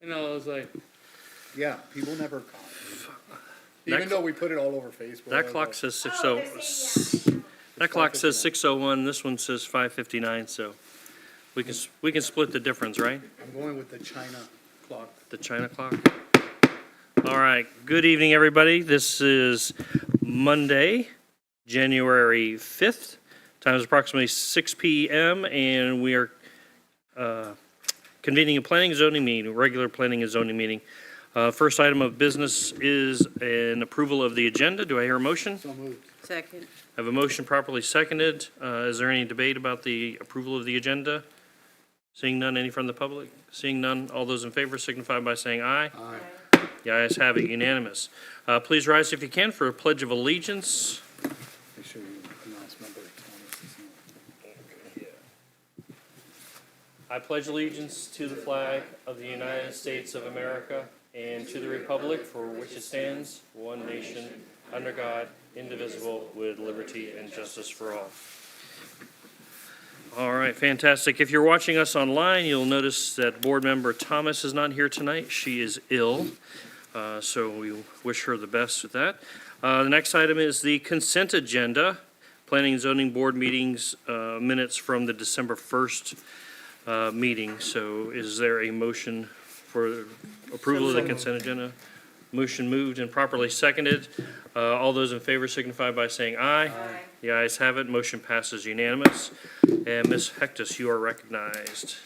You know, I was like, Yeah, people never comment. Even though we put it all over Facebook. that clock says 6:00. That clock says 6:01. This one says 5:59. So we can split the difference, right? I'm going with the China clock. The China clock. All right. Good evening, everybody. This is Monday, January 5th. Time is approximately 6 p.m. and we are convening a planning and zoning meeting, regular planning and zoning meeting. First item of business is an approval of the agenda. Do I hear a motion? So moved. Second. I have a motion properly seconded. Is there any debate about the approval of the agenda? Seeing none, any from the public? Seeing none, all those in favor signify by saying aye. Aye. The ayes have it, unanimous. Please rise if you can for a pledge of allegiance. Make sure you announce member Thomas. I pledge allegiance to the flag of the United States of America and to the republic for which it stands, one nation, under God, indivisible, with liberty and justice for all. All right, fantastic. If you're watching us online, you'll notice that board member Thomas is not here tonight. She is ill, so we wish her the best with that. The next item is the consent agenda, Planning and Zoning Board meetings, minutes from the December 1st meeting. So is there a motion for approval of the consent agenda? Motion moved and properly seconded. All those in favor signify by saying aye. Aye. The ayes have it. Motion passes unanimous. And Ms. Hectus, you are recognized.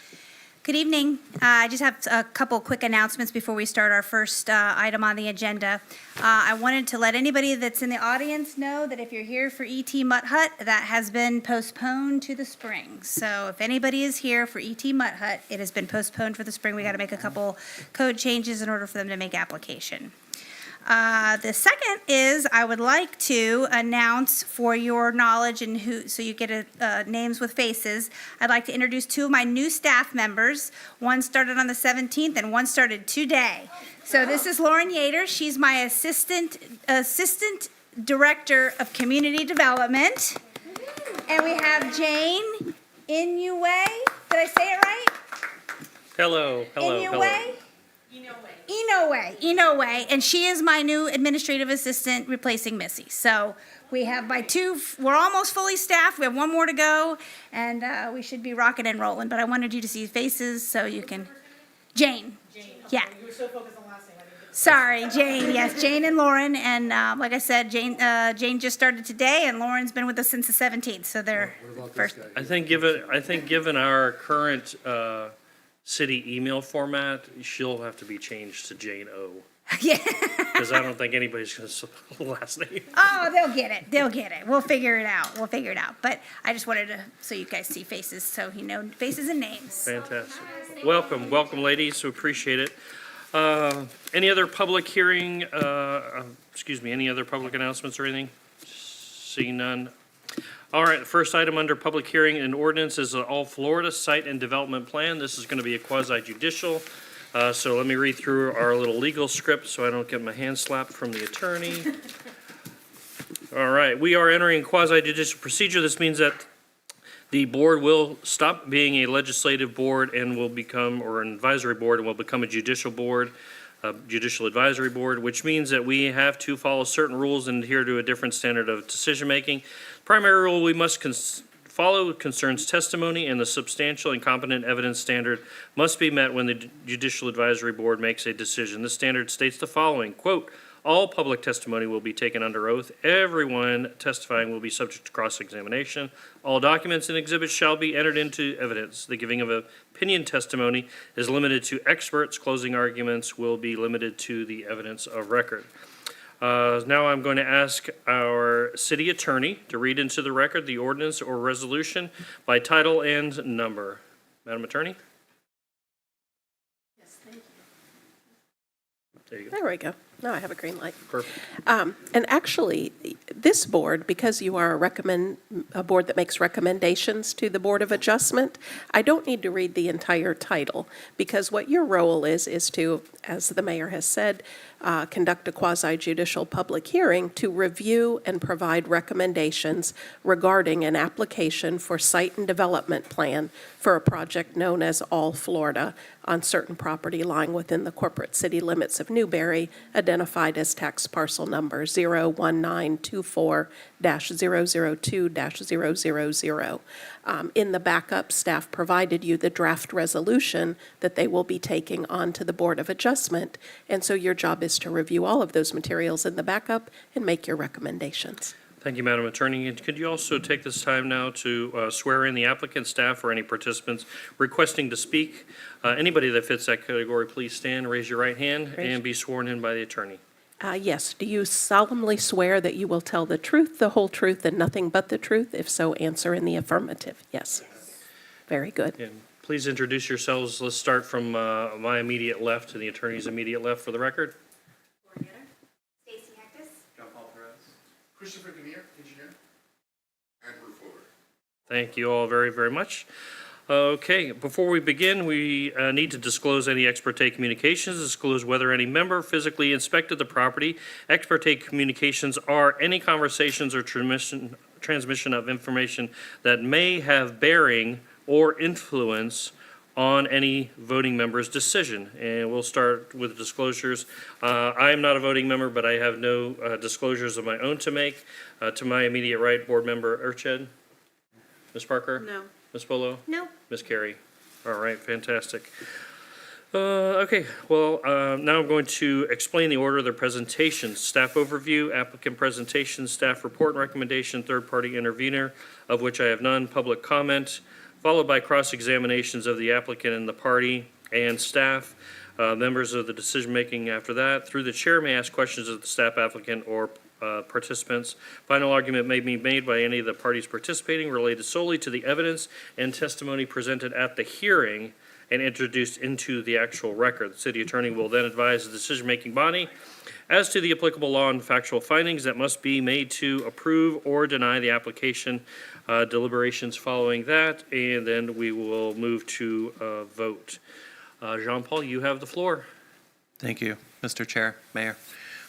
Good evening. I just have a couple quick announcements before we start our first item on the agenda. I wanted to let anybody that's in the audience know that if you're here for ET Mutt Hut, that has been postponed to the spring. So if anybody is here for ET Mutt Hut, it has been postponed for the spring. We got to make a couple code changes in order for them to make application. The second is I would like to announce for your knowledge and so you get names with faces. I'd like to introduce two of my new staff members. One started on the 17th and one started today. So this is Lauren Yater. She's my assistant director of community development. And we have Jane Inouye. Did I say it right? Hello. Inouye, and she is my new administrative assistant replacing Missy. So we have we're almost fully staffed. We have one more to go, and we should be rocking and rolling. But I wanted you to see faces so you can. Jane. Yeah. You were so focused on last name, I didn't get the Sorry, Jane. Yes, Jane and Lauren. And like I said, Jane just started today, and Lauren's been with us since the 17th. So they're What about first. this guy? I think given our current city email format, she'll have to be changed to Jane O. Yeah. Because I don't think anybody's going to spell the last name. Oh, they'll get it. We'll figure it out. But I just wanted to, so you guys see faces, so you know faces and names. Fantastic. Welcome, ladies. We appreciate it. Any other public hearing, any other public announcements or anything? Seeing none. All right, the first item under public hearing and ordinance is the All Florida Site and Development Plan. This is going to be a quasi-judicial. So let me read through our little legal script so I don't get my hand slapped from the attorney. All right, we are entering quasi-judicial procedure. This means that the board will stop being a legislative board and will become, or an advisory board, and will become a judicial board, a judicial advisory board, which means that we have to follow certain rules and adhere to a different standard of decision-making. Primary rule we must follow concerns testimony, and the substantial and competent evidence standard must be met when the judicial advisory board makes a decision. This standard states the following, quote, all public testimony will be taken under oath. Everyone testifying will be subject to cross-examination. All documents and exhibits shall be entered into evidence. The giving of opinion testimony is limited to experts. Closing arguments will be limited to the evidence of record. Now I'm going to ask our city attorney to read into the record the ordinance or resolution by title and number. Madam Attorney? Yes, thank you. There you go. There we go. Now I have a green light. Perfect. And actually, this board, because you are a board that makes recommendations to the Board of Adjustment, I don't need to read the entire title, because what your role is to, as the mayor has said, conduct a quasi-judicial public hearing to review and provide recommendations regarding an application for site and development plan for a project known as All Florida on certain property lying within the corporate city limits of Newberry, identified as tax parcel number 01924-002-000. In the backup, staff provided you the draft resolution that they will be taking on to the Board of Adjustment, and so your job is to review all of those materials in the backup and make your recommendations. Thank you, Madam Attorney. And could you also take this time now to swear in the applicant, staff, or any participants requesting to speak? Anybody that fits that category, please stand, raise your right hand, and be sworn in by the attorney. Yes. Do you solemnly swear that you will tell the truth, the whole truth, and nothing but the truth? If so, answer in the affirmative. Yes. Very good. And please introduce yourselves. Let's start from my immediate left to the attorney's immediate left for the record. Stacy Hectus. John Paul Perez. Christopher Demir, engineer. Andrew Fuller. Thank you all very, very much. Okay, before we begin, we need to disclose any ex parte communications, disclose whether any member physically inspected the property. Ex parte communications are any conversations or transmission of information that may have bearing or influence on any voting member's decision. And we'll start with disclosures. I am not a voting member, but I have no disclosures of my own to make. To my immediate right, Board Member Urched. Ms. Parker? No. Ms. Bolo? No. Ms. Carey? All right, fantastic. Okay, well, now I'm going to explain the order of the presentations. Staff overview, applicant presentation, staff report and recommendation, third-party intervener, of which I have none, public comment, followed by cross-examinations of the applicant and the party and staff, members of the decision-making after that. Through the chair may ask questions of the staff, applicant, or participants. Final argument may be made by any of the parties participating related solely to the evidence and testimony presented at the hearing and introduced into the actual record. The city attorney will then advise the decision-making body as to the applicable law and factual findings that must be made to approve or deny the application. Deliberations following that, and then we will move to vote. Jean-Paul, you have the floor. Thank you, Mr. Chair, Mayor.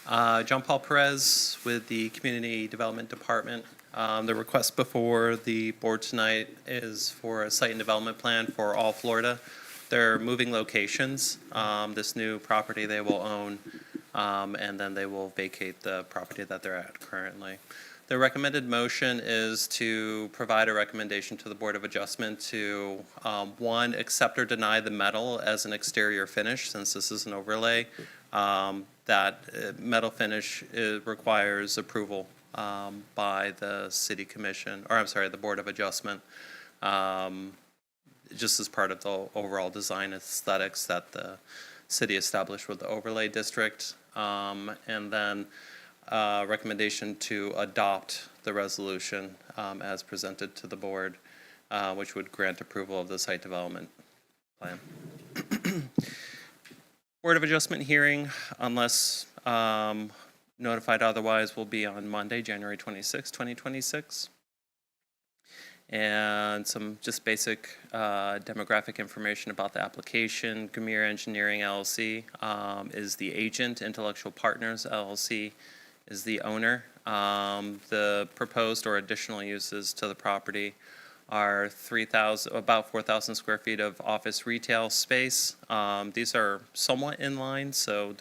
John Paul Perez with the Community Development Department. The request before the board tonight is for a site and development plan for all Florida. They're moving locations. This new property they will own, and then they will vacate the property that they're at currently. The recommended motion is to provide a recommendation to the Board of Adjustment to, one, accept or deny the metal as an exterior finish, since this is an overlay. That metal finish requires approval by the City Commission, or I'm sorry, the Board of Adjustment, just as part of the overall design aesthetics that the city established with the overlay district. And then recommendation to adopt the resolution as presented to the board, which would grant approval of the site development plan. Board of Adjustment hearing, unless notified otherwise, will be on Monday, January 26, 2026. And some just basic demographic information about the application. Gamir Engineering LLC is the agent. Intellectual Partners LLC is the owner. The proposed or additional uses to the property are about 4,000 square feet of office retail space. These are somewhat in line, so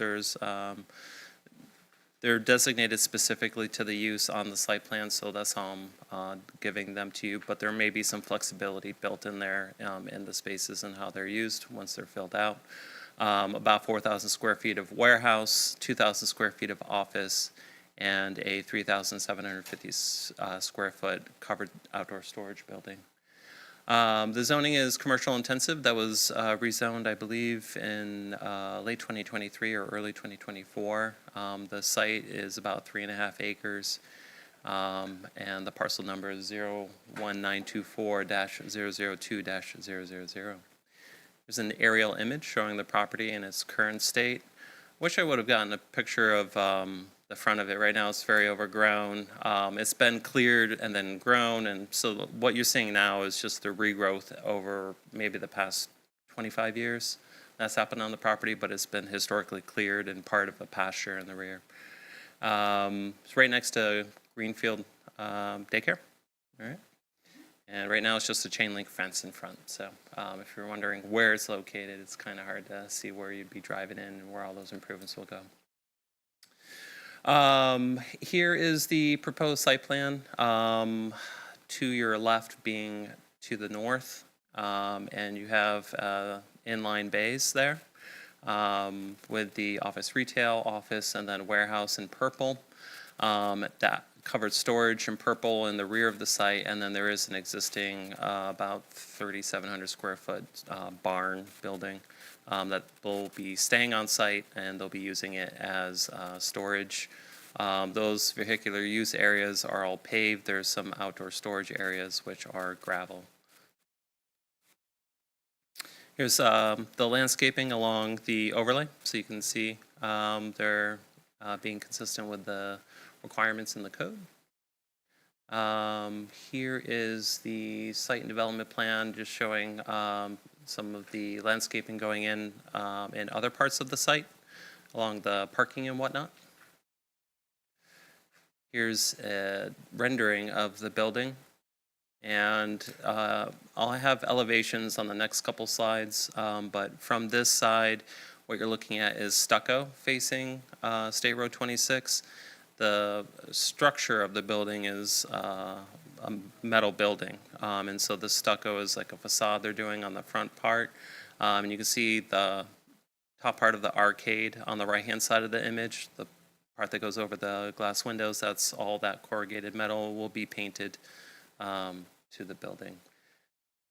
they're designated specifically to the use on the site plan, so that's how I'm giving them to you. But there may be some flexibility built in there in the spaces and how they're used once they're filled out. About 4,000 square feet of warehouse, 2,000 square feet of office, and a 3,750 square foot covered outdoor storage building. The zoning is commercial intensive. That was rezoned, I believe, in late 2023 or early 2024. The site is about 3.5 acres, and the parcel number is 01924-002-000. There's an aerial image showing the property in its current state. Wish I would have gotten a picture of the front of it. Right now it's very overgrown. It's been cleared and then grown, and so what you're seeing now is just the regrowth over maybe the past 25 years. That's happened on the property, but it's been historically cleared and part of a pasture in the rear. It's right next to Greenfield Daycare. All right. And right now, it's just a chain link fence in front. So if you're wondering where it's located, it's kind of hard to see where you'd be driving in and where all those improvements will go. Here is the proposed site plan. To your left being to the north, and you have inline bays there with the office retail, office, and then warehouse in purple. That covered storage in purple in the rear of the site, and then there is an existing about 3,700 square foot barn building that will be staying on site, and they'll be using it as storage. Those vehicular use areas are all paved. There's some outdoor storage areas which are gravel. Here's the landscaping along the overlay, so you can see they're being consistent with the requirements in the code. Here is the site and development plan, just showing some of the landscaping going in other parts of the site, along the parking and whatnot. Here's a rendering of the building, and I'll have elevations on the next couple slides, but from this side, what you're looking at is stucco facing State Road 26. The structure of the building is a metal building, and so the stucco is like a facade they're doing on the front part, and you can see the top part of the arcade on the right-hand side of the image, the part that goes over the glass windows. That's all that corrugated metal will be painted to the building.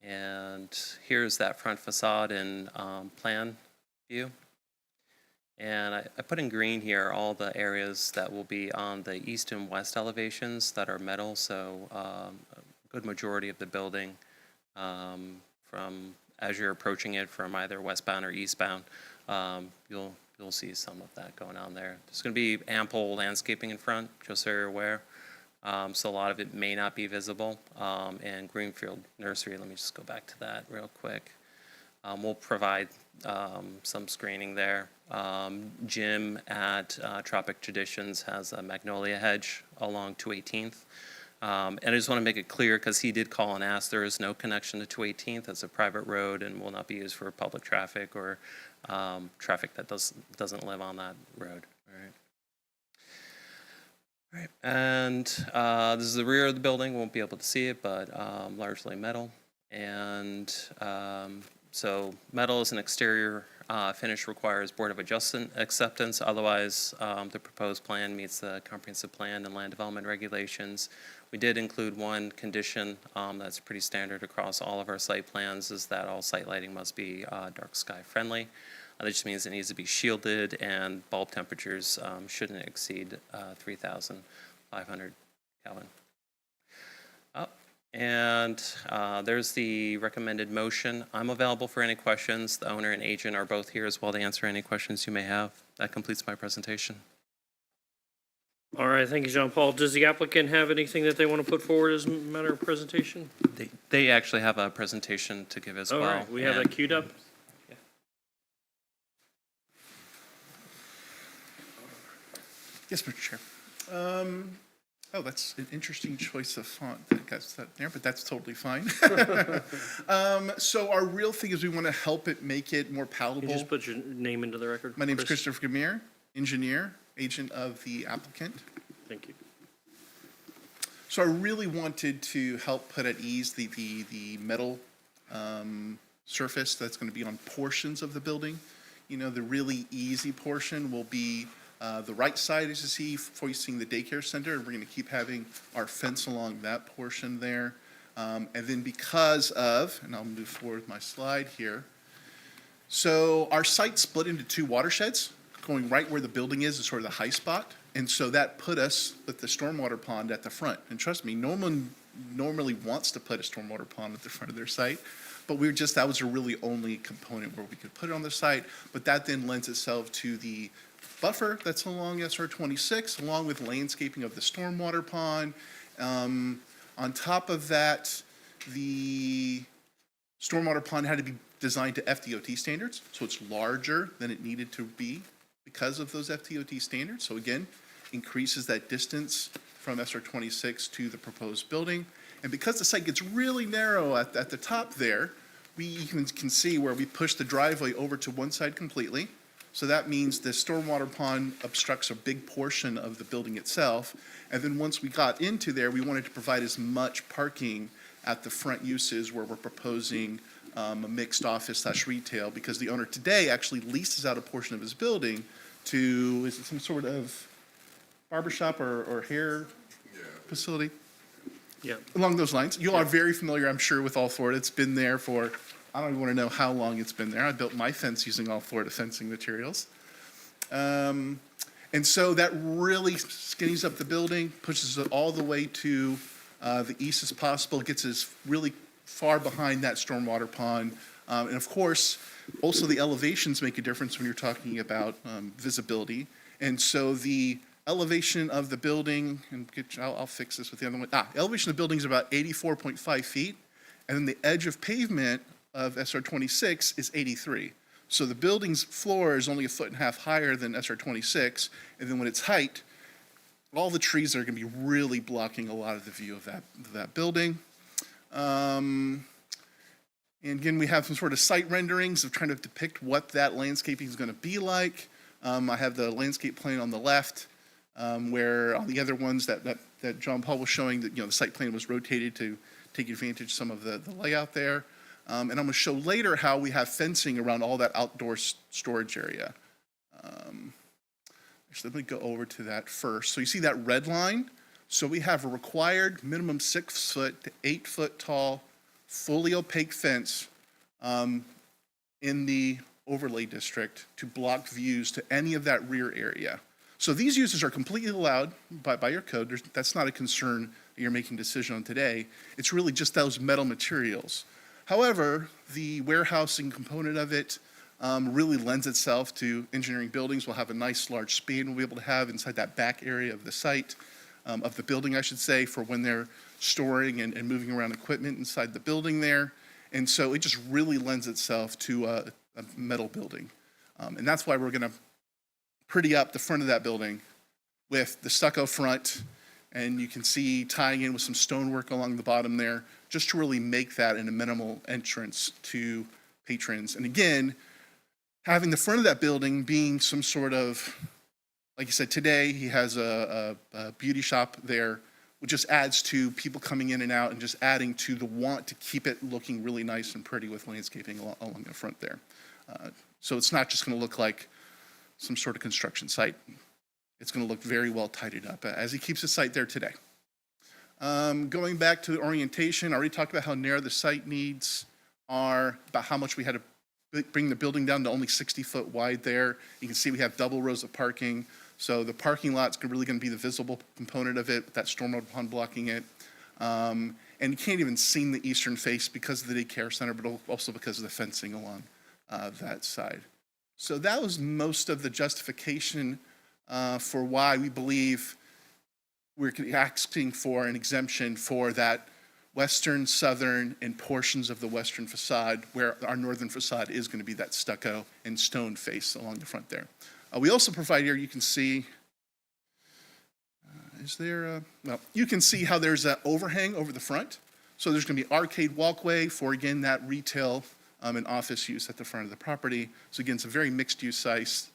And here's that front facade in plan view. And I put in green here all the areas that will be on the east and west elevations that are metal, so a good majority of the building from as you're approaching it from either westbound or eastbound, you'll see some of that going on there. There's going to be ample landscaping in front, just so you're aware. So a lot of it may not be visible. And Greenfield Nursery, let me just go back to that real quick. We'll provide some screening there. Jim at Tropic Traditions has a magnolia hedge along 218th. And I just want to make it clear, because he did call and ask, there is no connection to 218th. It's a private road and will not be used for public traffic or traffic that doesn't live on that road. All right. And this is the rear of the building. Won't be able to see it, but largely metal. And so metal is an exterior finish, requires Board of Adjustment acceptance. Otherwise, the proposed plan meets the comprehensive plan and land development regulations. We did include one condition that's pretty standard across all of our site plans, is that all site lighting must be dark sky friendly. That just means it needs to be shielded, and bulb temperatures shouldn't exceed 3,500 Kelvin. And there's the recommended motion. I'm available for any questions. The owner and agent are both here as well to answer any questions you may have. That completes my presentation. All right, thank you, Jean Paul. Does the applicant have anything that they want to put forward as a matter of presentation? They actually have a presentation to give as All well. right, we have that queued up. Yes, Mr. Chair. Oh, that's an interesting choice of font that got set there, but that's totally fine. So our real thing is we want to help it, make it more Can palatable. you just put your name into the record? My name is Chris? Christopher Gamir, engineer, agent of the applicant. Thank you. So I really wanted to help put at ease the metal surface that's going to be on portions of the building. You know, the really easy portion will be the right side, as you see, facing the daycare center, and we're going to keep having our fence along that portion there. And then because of, and I'll move forward with my slide here. So our site split into two watersheds, going right where the building is sort of the high spot. And so that put us with the stormwater pond at the front. And trust me, no one normally wants to put a stormwater pond at the front of their site. But we were just, that was a really only component where we could put it on the site. But that then lends itself to the buffer that's along SR 26, along with landscaping of the stormwater pond. On top of that, the stormwater pond had to be designed to FDOT standards, so it's larger than it needed to be because of those FDOT standards. So again, increases that distance from SR 26 to the proposed building. And because the site gets really narrow at the top there, we even can see where we push the driveway over to one side completely. So that means the stormwater pond obstructs a big portion of the building itself. And then once we got into there, we wanted to provide as much parking at the front uses where we're proposing a mixed office/retail, because the owner today actually leases out a portion of his building to, is it some sort of barbershop or hair facility? Yeah. Along those lines. You all are very familiar, I'm sure, with All Florida. It's been there for, I don't even want to know how long it's been there. I built my fence using All Florida fencing materials. And so that really skinnies up the building, pushes it all the way to the east as possible, gets us really far behind that stormwater pond. And of course, also the elevations make a difference when you're talking about visibility. And so the elevation of the building, and I'll fix this with the other one. Elevation of the building is about 84.5 feet, and then the edge of pavement of SR 26 is 83. So the building's floor is only 1.5 feet higher than SR 26, and then when it's height, all the trees are going to be really blocking a lot of the view of that building. And again, we have some sort of site renderings of trying to depict what that landscaping is going to be like. I have the landscape plan on the left, where on the other ones that John Paul was showing, that, the site plan was rotated to take advantage of some of the layout there. And I'm going to show later how we have fencing around all that outdoor storage area. Actually, let me go over to that first. So you see that red line? So we have a required minimum 6 foot to 8 foot tall, fully opaque fence in the overlay district to block views to any of that rear area. So these uses are completely allowed by your code. That's not a concern that you're making a decision on today. It's really just those metal materials. However, the warehousing component of it really lends itself to engineering buildings. We'll have a nice large span we'll be able to have inside that back area of the site, of the building, I should say, for when they're storing and moving around equipment inside the building there. And so it just really lends itself to a metal building. And that's why we're going to pretty up the front of that building with the stucco front, and you can see tying in with some stonework along the bottom there, just to really make that an amenable entrance to patrons. And again, having the front of that building being some sort of, like you said, today he has a beauty shop there, which just adds to people coming in and out and just adding to the want to keep it looking really nice and pretty with landscaping along the front there. So it's not just going to look like some sort of construction site. It's going to look very well tidied up as he keeps the site there today. Going back to the orientation, I already talked about how narrow the site needs are, about how much we had to bring the building down to only 60 foot wide there. You can see we have double rows of parking. So the parking lot's really going to be the visible component of it, with that stormwater pond blocking it. And you can't even see the eastern face because of the daycare center, but also because of the fencing along that side. So that was most of the justification for why we believe we're asking for an exemption for that western, southern, and portions of the western facade, where our northern facade is going to be that stucco and stone face along the front there. We also provide here, you can see, well, you can see how there's an overhang over the front. So there's going to be arcade walkway for, again, that retail and office use at the front of the property. So again, it's a very mixed-use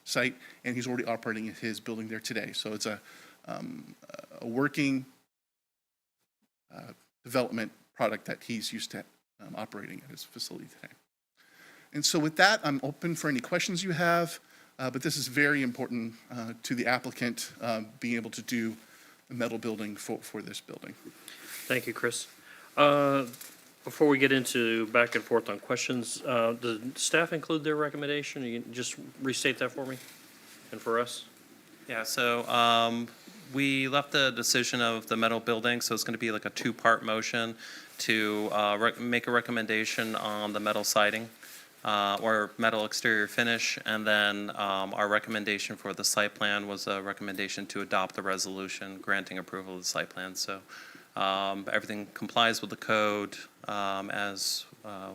site, and he's already operating his building there today. So it's a working development product that he's used to operating at his facility today. And so with that, I'm open for any questions you have, but this is very important to the applicant being able to do a metal building for this building. Thank you, Chris. Before we get into back and forth on questions, did staff include their recommendation? You can just restate that for me and for us? Yeah, so we left the decision of the metal building, so it's going to be like a two-part motion to make a recommendation on the metal siding or metal exterior finish, and then our recommendation for the site plan was a recommendation to adopt the resolution granting approval of the site plan. So everything complies with the code as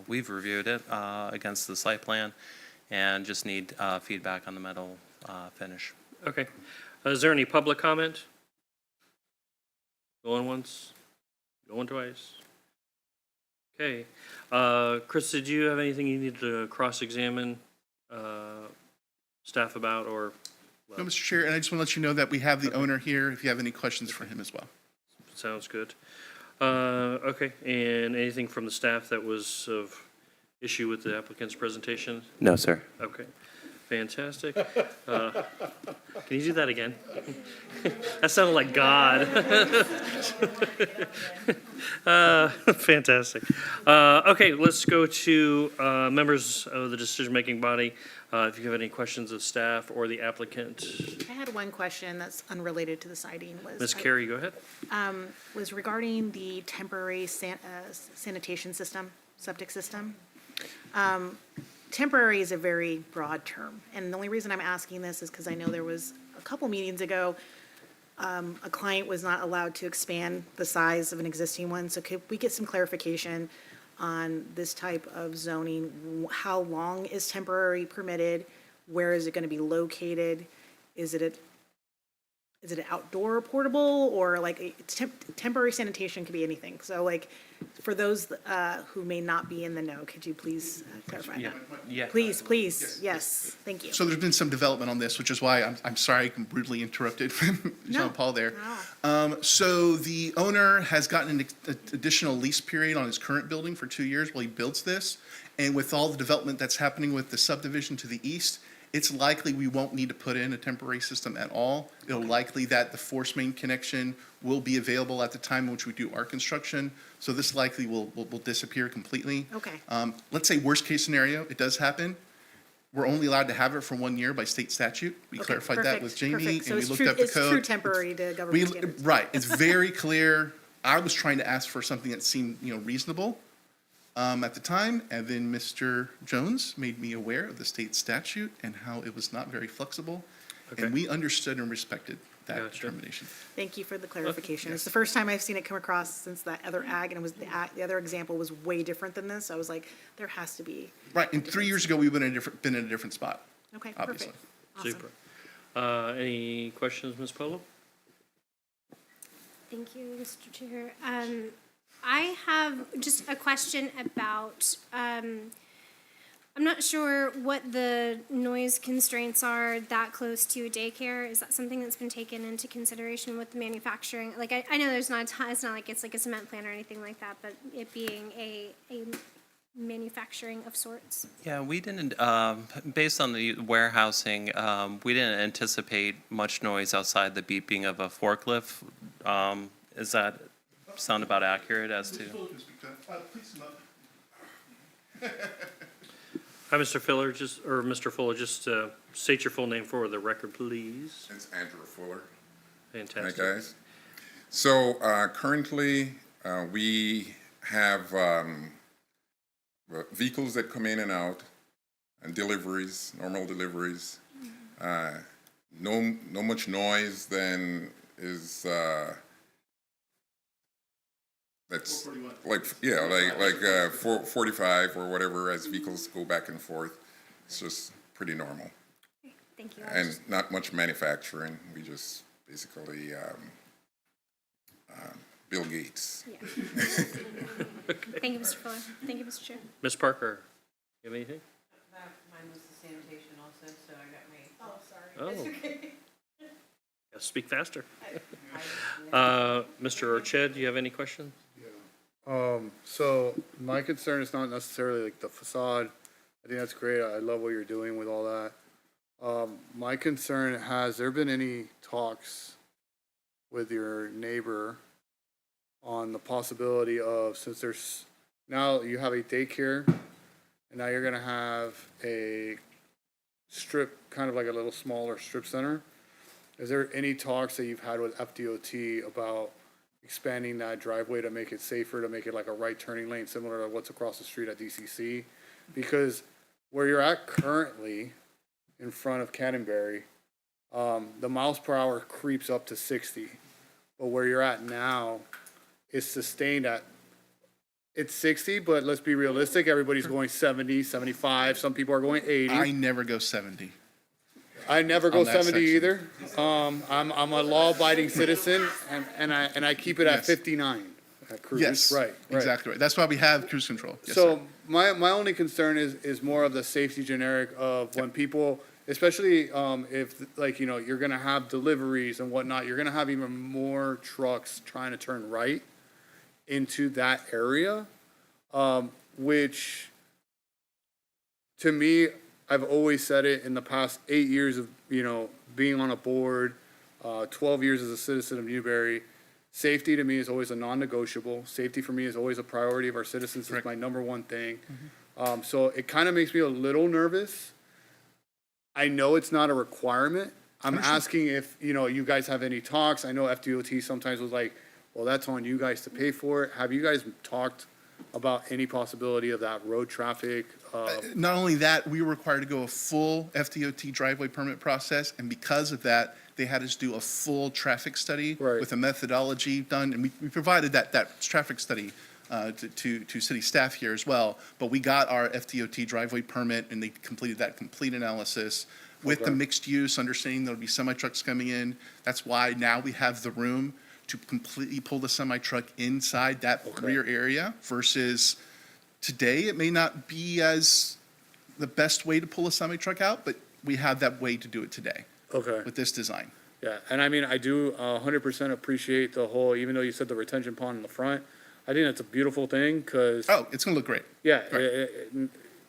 we've reviewed it against the site plan, and just need feedback on the metal finish. Okay. Is there any public comment? Going once, going twice? Okay. Chris, did you have anything you need to cross-examine staff about, or? No, Mr. Chair, and I just want to let you know that we have the owner here if you have any questions for him as well. Sounds good. Okay, and anything from the staff that was of issue with the applicant's presentation? No, sir. Okay, fantastic. Can you do that again? That sounded like God. Fantastic. Okay, let's go to members of the decision-making body. If you have any questions of staff or the applicant. I had one question that's unrelated to the siding. Ms. Carey, go ahead. Was regarding the temporary sanitation system, septic system. Temporary is a very broad term, and the only reason I'm asking this is because I know there was a couple meetings ago, a client was not allowed to expand the size of an existing one, so could we get some clarification on this type of zoning? How long is temporary permitted? Where is it going to be located? Is it an outdoor portable, or like temporary sanitation could be anything? So like, for those who may not be in the know, could you please clarify that? Yeah. Please, yes, thank you. So there's been some development on this, which is why I'm sorry I brutally interrupted Jean-Paul there. So the owner has gotten an additional lease period on his current building for 2 years while he builds this. And with all the development that's happening with the subdivision to the east, it's likely we won't need to put in a temporary system at all. It'll likely that the force main connection will be available at the time in which we do our construction. So this likely will disappear completely. Okay. Let's say worst case scenario, it does happen. We're only allowed to have it for 1 year by state statute. We Okay, clarified that perfect, with Jamie, perfect. So and we it's looked true- up the It's code. true temporary to government standards. Right, it's very clear. I was trying to ask for something that seemed, reasonable at the time, and then Mr. Jones made me aware of the state statute and how it was not very flexible, Okay. and we understood and respected that Gotcha. determination. Thank you for the clarification. It's the first time I've seen it come across since that other ag, and it was, the other example was way different than this. I was like, there has to be. Right, and 3 years ago, we would have been in a different spot. Okay, Obviously. perfect. Awesome. Super. Any questions, Ms. Polo? Thank you, Mr. Chair. I have just a question about, I'm not sure what the noise constraints are that close to a daycare. Is that something that's been taken into consideration with the manufacturing? Like, I know there's not a ton, it's not like it's like a cement plant or anything like that, but it being a manufacturing of sorts. Yeah, we didn't, based on the warehousing, we didn't anticipate much noise outside the beeping of a forklift. Is that sound about accurate as to? Hi, Mr. Fuller, Mr. Fuller, just state your full name for the record, please. It's Andrew Fuller. Hi, Fantastic. guys. So currently, we have vehicles that come in and out, and deliveries, normal deliveries. No much noise than is that's like 45 or whatever as vehicles go back and forth. It's just pretty normal. Thank you. And not much manufacturing. We just basically Bill Gates. Yeah. Thank you, Mr. Fuller. Thank you, Mr. Chair. Ms. Parker, you have anything? Mine was the sanitation also, so I got my. Oh. Gotta speak faster. Mr. Orchid, do you have any questions? So my concern is not necessarily like the facade. I think that's great. I love what you're doing with all that. My concern, has there been any talks with your neighbor on the possibility of, since there's, now you have a daycare, and now you're gonna have a strip, kind of like a little smaller strip center. Is there any talks that you've had with FDOT about expanding that driveway to make it safer, to make it like a right turning lane, similar to what's across the street at DCC? Because where you're at currently, in front of Canterbury, the miles per hour creeps up to 60. But where you're at now, it's sustained at, it's 60, but let's be realistic, everybody's going 70, 75, some people are going 80. I never go 70. I never go on that 70 section. either. I'm a law-abiding citizen, and I keep it at Yes. 59. at cruise. Yes. Right, right. Exactly right. That's why we have cruise control. Yes, So sir. my only concern is more of the safety generic of when people, especially if like, you know, you're gonna have deliveries and whatnot, you're gonna have even more trucks trying to turn right into that area, which to me, I've always said it in the past 8 years of, you know, being on a board, 12 years as a citizen of Newberry. Safety to me is always a non-negotiable. Safety for me is always a priority of our citizens. It's my number one thing. So it kind of makes me a little nervous. I know it's not a requirement. I'm asking if, you know, you guys have any talks. I know FDOT sometimes was like, well, that's on you guys to pay for it. Have you guys talked about any possibility of that road traffic? Not only that, we were required to go a full FDOT driveway permit process, and because of that, they had us do a full traffic study Right. with a methodology done, and we provided that traffic study to city staff here as well. But we got our FDOT driveway permit, and they completed that complete analysis with the Okay. mixed use, understanding there'll be semi-trucks coming in. That's why now we have the room to completely pull the semi-truck inside that rear area versus today, it may not be as the best way to pull a semi-truck out, but we have that way to do it today Okay. with this design. Yeah, and I mean, I do 100% appreciate the whole, even though you said the retention pond in the front, I think that's a beautiful thing, because, Oh, it's gonna look great. yeah, Right.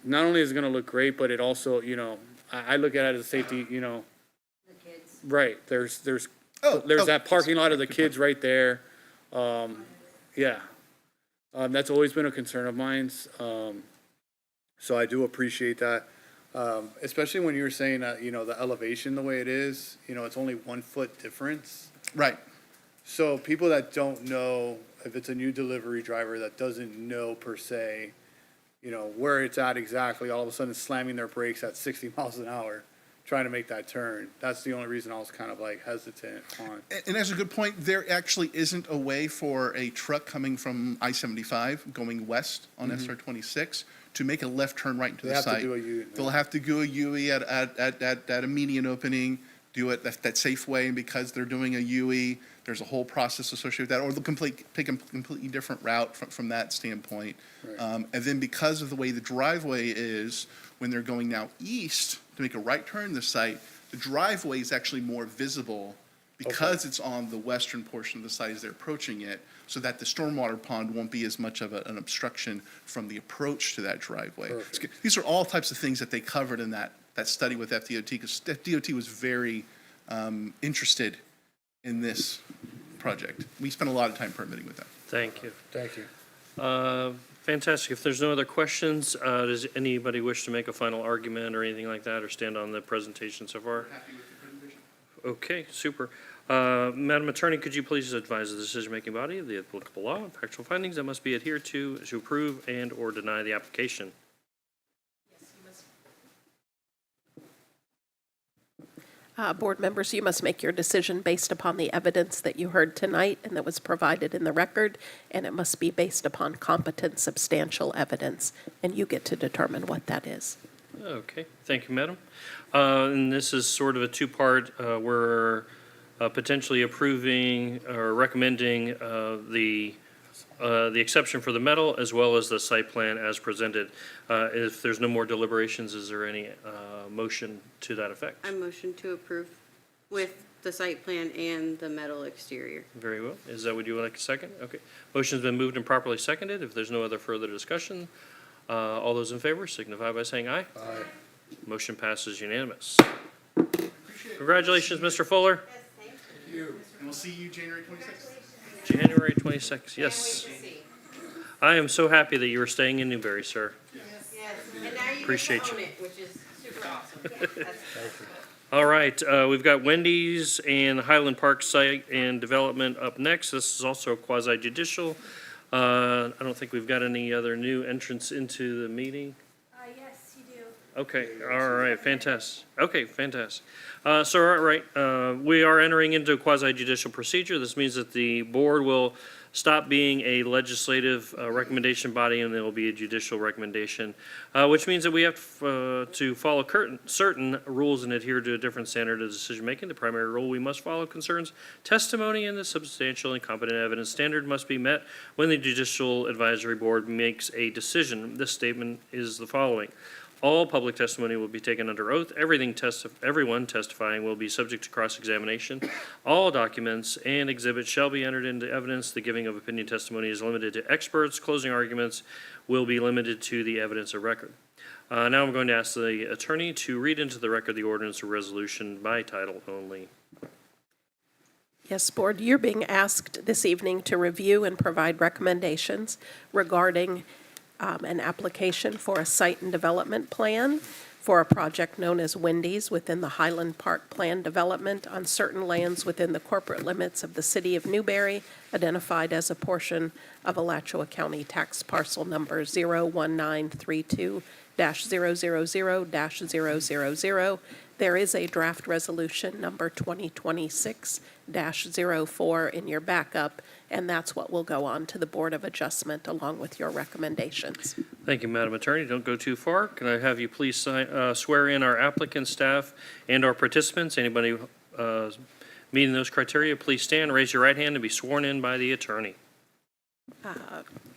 not only is it gonna look great, but it also, you know, I look at it as a safety, you know, The kids. right, there's Oh, that parking lot of the kids right there. Yeah. That's always been a concern of mine. So I do appreciate that. Especially when you were saying that, you know, the elevation, the way it is, you know, it's only 1 foot difference. Right. So people that don't know, if it's a new delivery driver that doesn't know per se, you know, where it's at exactly, all of a sudden slamming their brakes at 60 miles an hour, trying to make that turn. That's the only reason I was kind of like hesitant on. And that's a good point. There actually isn't a way for a truck coming from I-75 going west on SR 26 to make a left turn right into They the have to site. do a U. They'll have to do a UE at a median opening, do it that safe way, and because they're doing a UE, there's a whole process associated with that, or they'll take a completely different route from that standpoint. Right. And then because of the way the driveway is, when they're going now east to make a right turn in the site, the driveway is actually more visible because it's on the western portion of the site as they're approaching it, so that the stormwater pond won't be as much of an obstruction from the approach to that driveway. Perfect. These are all types of things that they covered in that study with FDOT, because DOT was very interested in this project. We spent a lot of time permitting with them. Thank you. Thank you. Fantastic. If there's no other questions, does anybody wish to make a final argument or anything like that, or stand on the presentation so far? Okay, super. Madam Attorney, could you please advise the decision-making body of the applicable law and factual findings that must be adhered to approve and/or deny the application? Board members, you must make your decision based upon the evidence that you heard tonight and that was provided in the record, and it must be based upon competent, substantial evidence, and you get to determine what that is. Okay, thank you, madam. And this is sort of a two-part. We're potentially approving or recommending the exception for the metal as well as the site plan as presented. If there's no more deliberations, is there any motion to that effect? I motion to approve with the site plan and the metal exterior. Very well. Is that what you would like a second? Okay. Motion's been moved and properly seconded. If there's no other further discussion, all those in favor signify by saying aye. Aye. Motion passes unanimous. Congratulations, Mr. Fuller. And we'll see you January 26th. January 26th, yes. I am so happy that you are staying in Newberry, sir. Yes, and now you Appreciate get to you. own it, which is super awesome. All right, we've got Wendy's and Highland Park site and development up next. This is also quasi judicial. I don't think we've got any other new entrants into the meeting. Yes, you do. Okay, all right, fantastic. Okay, fantastic. So, all right, we are entering into a quasi judicial procedure. This means that the board will stop being a legislative recommendation body, and there will be a judicial recommendation, which means that we have to follow certain rules and adhere to a different standard of decision-making. The primary rule we must follow concerns testimony, and the substantial and competent evidence standard must be met when the Judicial Advisory Board makes a decision. This statement is the following. All public testimony will be taken under oath. Everyone testifying will be subject to cross-examination. All documents and exhibits shall be entered into evidence. The giving of opinion testimony is limited to experts. Closing arguments will be limited to the evidence of record. Now I'm going to ask the attorney to read into the record the ordinance or resolution by title only. Yes, Board, you're being asked this evening to review and provide recommendations regarding an application for a site and development plan for a project known as Wendy's within the Highland Park Plan Development on certain lands within the corporate limits of the city of Newberry, identified as a portion of Alachua County Tax Parcel Number 01932-000-000. There is a draft resolution number 2026-04 in your backup, and that's what will go on to the Board of Adjustment along with your recommendations. Thank you, Madam Attorney. Don't go too far. Can I have you please swear in our applicant, staff, and our participants? Anybody meeting those criteria, please stand, raise your right hand, and be sworn in by the attorney.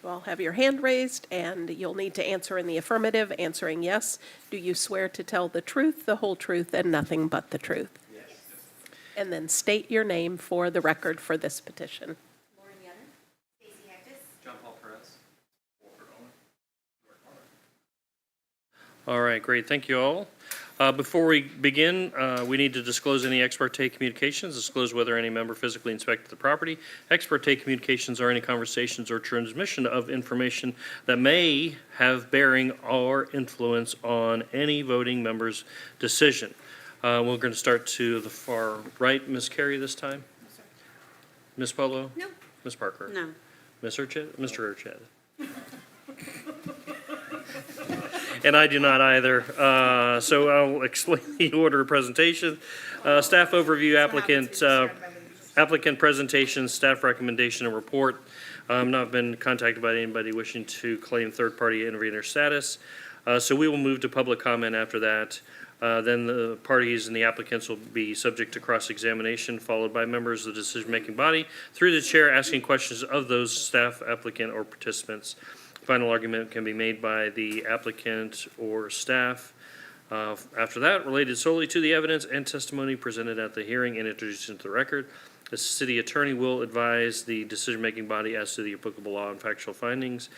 Well, have your hand raised, and you'll need to answer in the affirmative, answering yes. Do you swear to tell the truth, the whole truth, and nothing but the truth? Yes. And then state your name for the record for this petition. John Paul Perez. All right, great. Thank you all. Before we begin, we need to disclose any ex parte communications, disclose whether any member physically inspected the property. Ex parte communications are any conversations or transmission of information that may have bearing or influence on any voting member's decision. We're going to start to the far right. Ms. Carey this time? Ms. Polo? No. Ms. Parker? No. Mr. Urched? And I do not either. So I'll explain the order of presentation. Staff overview, applicant presentation, staff recommendation, and report. Not been contacted by anybody wishing to claim third-party intervener status. So we will move to public comment after that. Then the parties and the applicants will be subject to cross-examination, followed by members of the decision-making body through the chair asking questions of those staff, applicant, or participants. Final argument can be made by the applicant or staff. After that, related solely to the evidence and testimony presented at the hearing and introduced into the record, the city attorney will advise the decision-making body as to the applicable law and factual findings.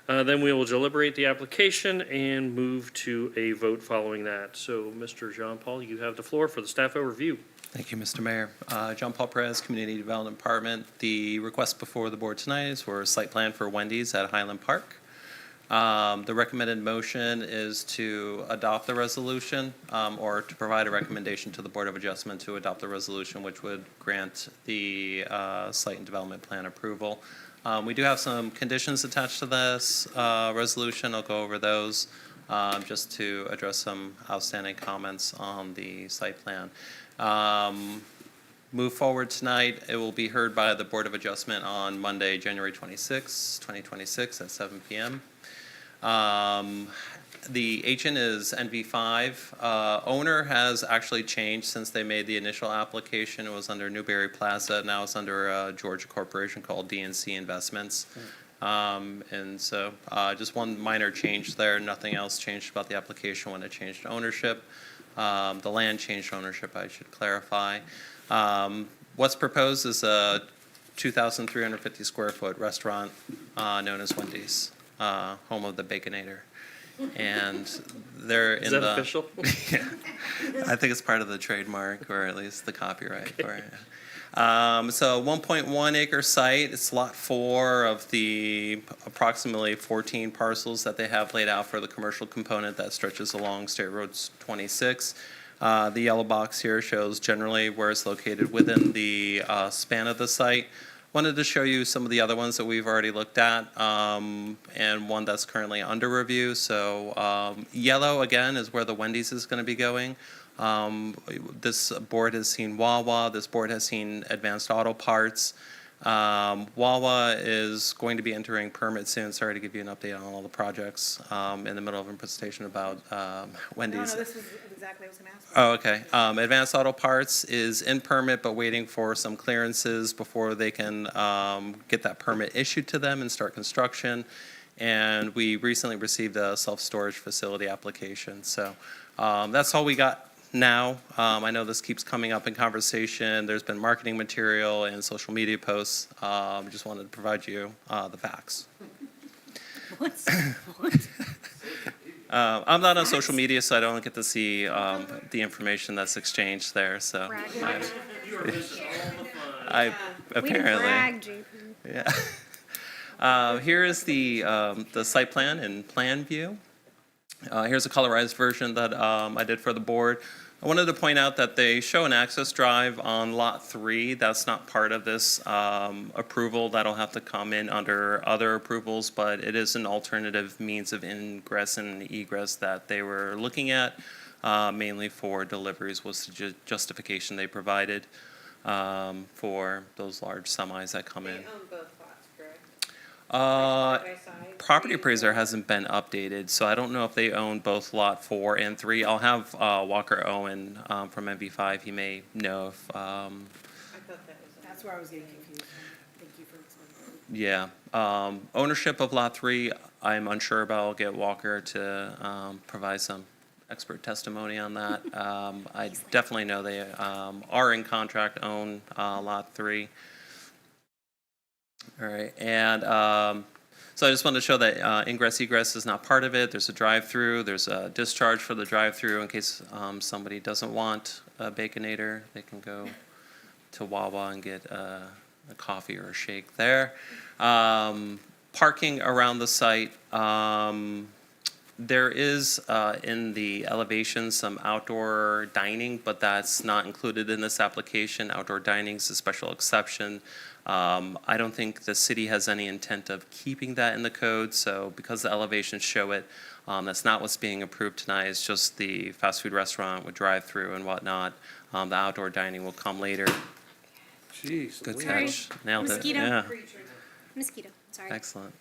Then we will deliberate the application and move to a vote following that. So, Mr. Jean Paul, you have the floor for the staff overview. Thank you, Mr. Mayor. John Paul Perez, Community Development Department. The request before the board tonight is for a site plan for Wendy's at Highland Park. The recommended motion is to adopt the resolution or to provide a recommendation to the Board of Adjustment to adopt the resolution, which would grant the site and development plan approval. We do have some conditions attached to this resolution. I'll go over those just to address some outstanding comments on the site plan. Move forward tonight. It will be heard by the Board of Adjustment on Monday, January 26, 2026 at 7 p.m. The agent is NV5. Owner has actually changed since they made the initial application. It was under Newberry Plaza. Now it's under a Georgia corporation called DNC Investments. And so just one minor change there. Nothing else changed about the application when it changed ownership. The land changed ownership, I should clarify. What's proposed is a 2,350 square foot restaurant known as Wendy's. Home of the Baconator. And they're in the... Is that official? Yeah. I think it's part of the trademark, or at least the copyright for it. So 1.1 acre site. It's lot 4 of the approximately 14 parcels that they have laid out for the commercial component that stretches along State Road 26. The yellow box here shows generally where it's located within the span of the site. Wanted to show you some of the other ones that we've already looked at, and one that's currently under review. So yellow, again, is where the Wendy's is going to be going. This board has seen Wawa. This board has seen Advanced Auto Parts. Wawa is going to be entering permit soon. Sorry to give you an update on all the projects in the middle of a presentation about Wendy's. No, this was exactly what I was going to ask. Oh, okay. Advanced Auto Parts is in permit, but waiting for some clearances before they can get that permit issued to them and start construction. And we recently received a self-storage facility application. So that's all we got now. I know this keeps coming up in conversation. There's been marketing material and social media posts. Just wanted to provide you the facts. I'm not on social media, so I don't get to see the information that's exchanged there. So I apparently. Yeah. Here is the site plan in plan view. Here's a colorized version that I did for the board. I wanted to point out that they show an access drive on Lot 3. That's not part of this approval. That'll have to come in under other approvals, but it is an alternative means of ingress and egress that they were looking at, mainly for deliveries was the justification they provided for those large semis that come in. They own both lots, correct? Property appraiser hasn't been updated, so I don't know if they own both Lot 4 and 3. I'll have Walker Owen from MV5. He may know if, I thought that was. That's where I was getting confused. Thank you for explaining. yeah. Ownership of Lot 3, I'm unsure about. I'll get Walker to provide some expert testimony on that. I definitely know they are in contract, own Lot 3. All right, and so I just wanted to show that ingress egress is not part of it. There's a drive-through. There's a discharge for the drive-through in case somebody doesn't want a Baconator. They can go to Wawa and get a coffee or a shake there. Parking around the site. There is in the elevation some outdoor dining, but that's not included in this application. Outdoor dining is a special exception. I don't think the city has any intent of keeping that in the code, so because the elevations show it, that's not what's being approved tonight. It's just the fast food restaurant with drive-through and whatnot. The outdoor dining will come later. Jeez. Good Louise. catch. Nailed it. Mosquito. Yeah. Mosquito, sorry. Excellent.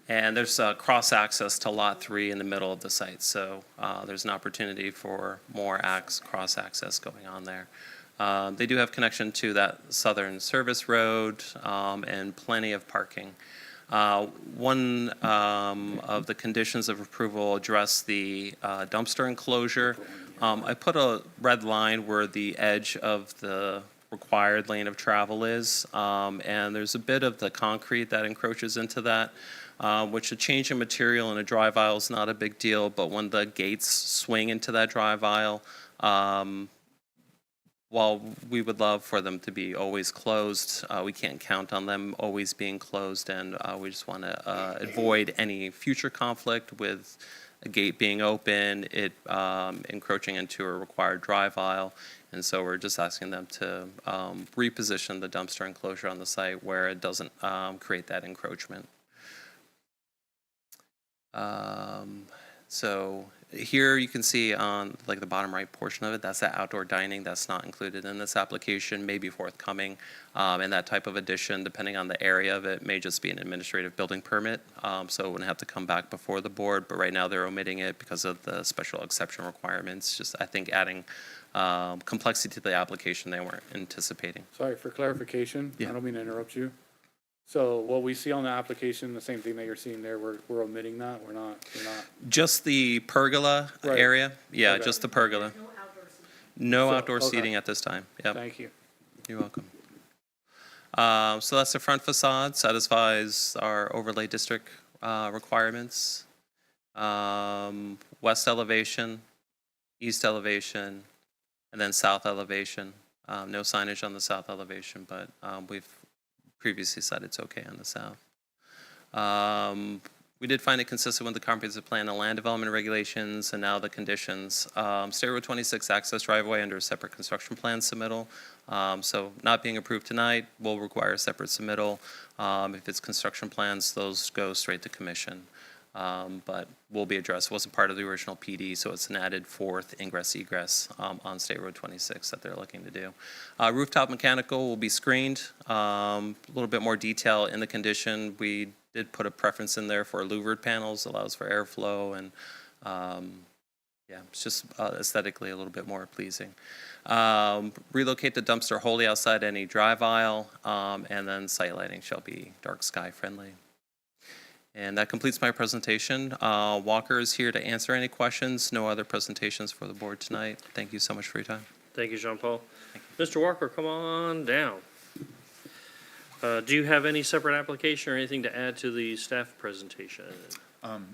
And there's cross-access to Lot 3 in the middle of the site, so there's an opportunity for more cross-access going on there. They do have connection to that southern service road and plenty of parking. One of the conditions of approval address the dumpster enclosure. I put a red line where the edge of the required lane of travel is, and there's a bit of the concrete that encroaches into that, which a change in material in a drive aisle is not a big deal, but when the gates swing into that drive aisle, while we would love for them to be always closed, we can't count on them always being closed, and we just want to avoid any future conflict with a gate being open, it encroaching into a required drive aisle, and so we're just asking them to reposition the dumpster enclosure on the site where it doesn't create that encroachment. So here you can see on like the bottom right portion of it, that's that outdoor dining. That's not included in this application, may be forthcoming. And that type of addition, depending on the area of it, may just be an administrative building permit. So it wouldn't have to come back before the board, but right now they're omitting it because of the special exception requirements. Just, I think, adding complexity to the application they weren't anticipating. Sorry, for clarification, I Yeah. don't mean to interrupt you. So what we see on the application, the same thing that you're seeing there, we're omitting that, we're not. Just the pergola Right. area? Yeah, Okay. just the pergola. No So, outdoor okay. seating at this time. Yep. Thank you. You're welcome. So that's the front facade, satisfies our overlay district requirements. West elevation, east elevation, and then south elevation. No signage on the south elevation, but we've previously said it's okay on the south. We did find it consistent with the comprehensive plan and land development regulations, and now the conditions. State Road 26 access driveway under a separate construction plan submittal. So not being approved tonight will require a separate submittal. If it's construction plans, those go straight to commission. but will be addressed. Wasn't part of the original PD, so it's an added fourth ingress egress on State Road 26 that they're looking to do. Rooftop mechanical will be screened. A little bit more detail in the condition. We did put a preference in there for louvered panels, allows for airflow, and yeah, it's just aesthetically a little bit more pleasing. Relocate the dumpster wholly outside any drive aisle, and then site lighting shall be dark sky friendly. And that completes my presentation. Walker is here to answer any questions. No other presentations for the board tonight. Thank you so much for your time. Thank you, Jean-Paul. Mr. Walker, come on down. Do you have any separate application or anything to add to the staff presentation?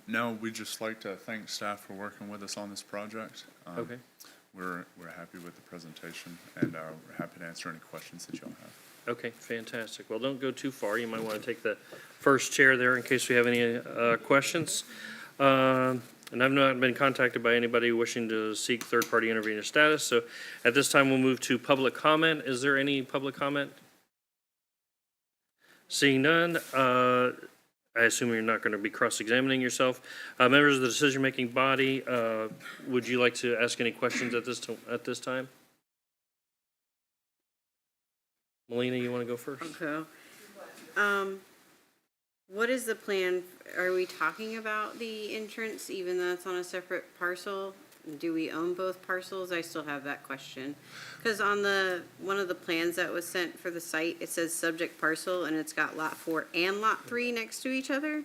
No, we'd just like to thank staff for working with us on this project. Okay. We're happy with the presentation, and we're happy to answer any questions that y'all have. Okay, fantastic. Well, don't go too far. You might want to take the first chair there in case we have any questions. And I've not been contacted by anybody wishing to seek third-party intervener status. So at this time, we'll move to public comment. Is there any public comment? Seeing none, I assume you're not going to be cross-examining yourself. Members of the decision-making body, would you like to ask any questions at this time? Melina, you want to go first? Okay. What is the plan? Are we talking about the entrance, even though it's on a separate parcel? Do we own both parcels? I still have that question. Because on one of the plans that was sent for the site, it says subject parcel, and it's got lot 4 and lot 3 next to each other?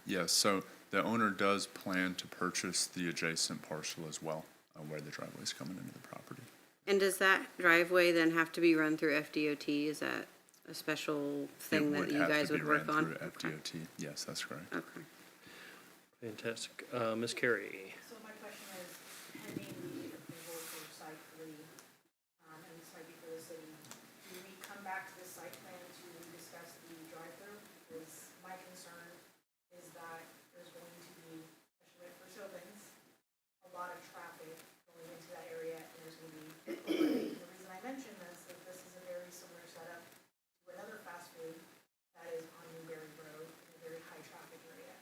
Yes, so the owner does plan to purchase the adjacent parcel as well, where the driveway is coming into the property. And does that driveway then have to be run through FDOT? Is that a special thing that you guys would work on? It would have to be run through FDOT, yes, that's correct. Okay. Fantastic. Ms. Carey? So my question is, pending the approval for site 3, and this might be for the city, do we come back to the site plan to discuss the drive-through? Because my concern is that there's going to be, especially for Chopin's, a lot of traffic going into that area, and there's going to be, the reason I mention this is this is a very similar setup to another fast food that is on Newberry Road, in a very high traffic area.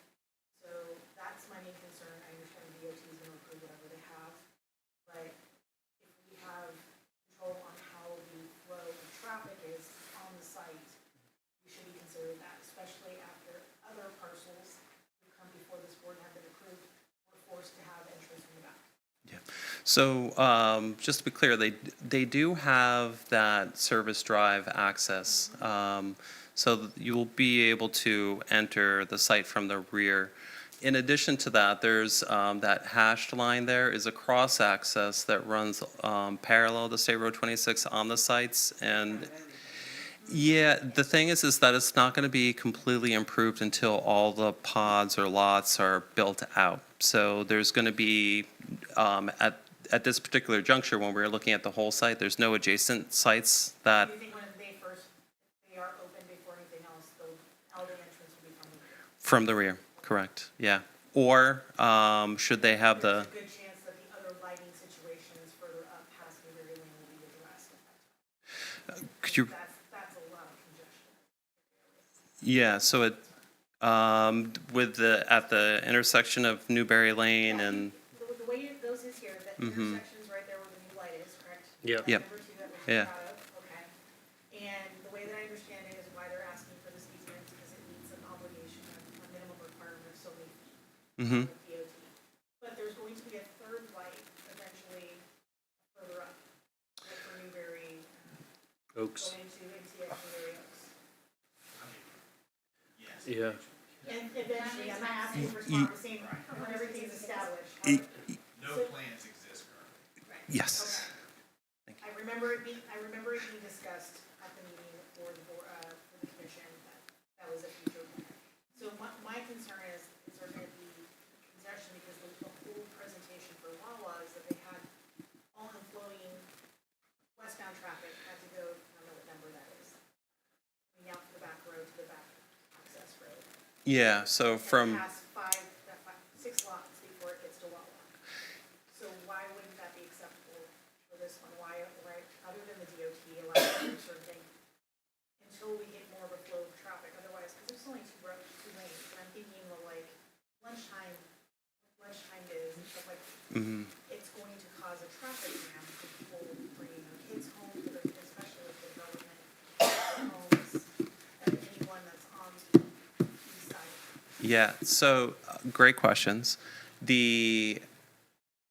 So that's my main concern. I understand DOT is going to approve whatever they have, but if we have control on how the flow of traffic is on the site, we should be considering that, especially after other parcels who come before this board and have been approved, we're forced to have entrance from the back. So just to be clear, they do have that service drive access. So you will be able to enter the site from the rear. In addition to that, there's that hashed line there is a cross access that runs parallel to State Road 26 on the sites. And yeah, the thing is that it's not going to be completely improved until all the pods or lots are built out. So there's going to be, at this particular juncture, when we're looking at the whole site, there's no adjacent sites that, Do you think when they are open before anything else, all the entrance will be from the rear, correct, yeah. Or should they have There's the, a good chance that the other lighting situations further up past Newberry Lane will be addressed at that time. could you, That's a lot of congestion. yeah, so it, at the intersection of Newberry Lane and, The way those is here, that intersection's right there where the new light is, correct? Yep. Yep. Number 2 that was Yeah. out of, okay. And the way that I understand it is why they're asking for this easement, because it meets an obligation, a minimum requirement of so many feet. With DOT. But there's going to be a third light eventually further up, like for Newberry, Oaks. going to NTX Newberry Oaks. Yeah. And eventually, I'm not asking for the same, when everything's established. No plans exist currently. yes. I remember it being discussed at the meeting for the board, for the commission, that was a future plan. So my concern is there gonna be congestion, because the whole presentation for Wawa is that they had all inflowing westbound traffic had to go, I don't know what number that is, coming out to the back road, to the back access road. Yeah, so from, Past 6 lots before it gets to Wawa. So why wouldn't that be acceptable for this one? Why, other than the DOT allowing certain thing, until we get more of a flow of traffic? Otherwise, because there's only two lanes, and I'm Yeah, so great questions. The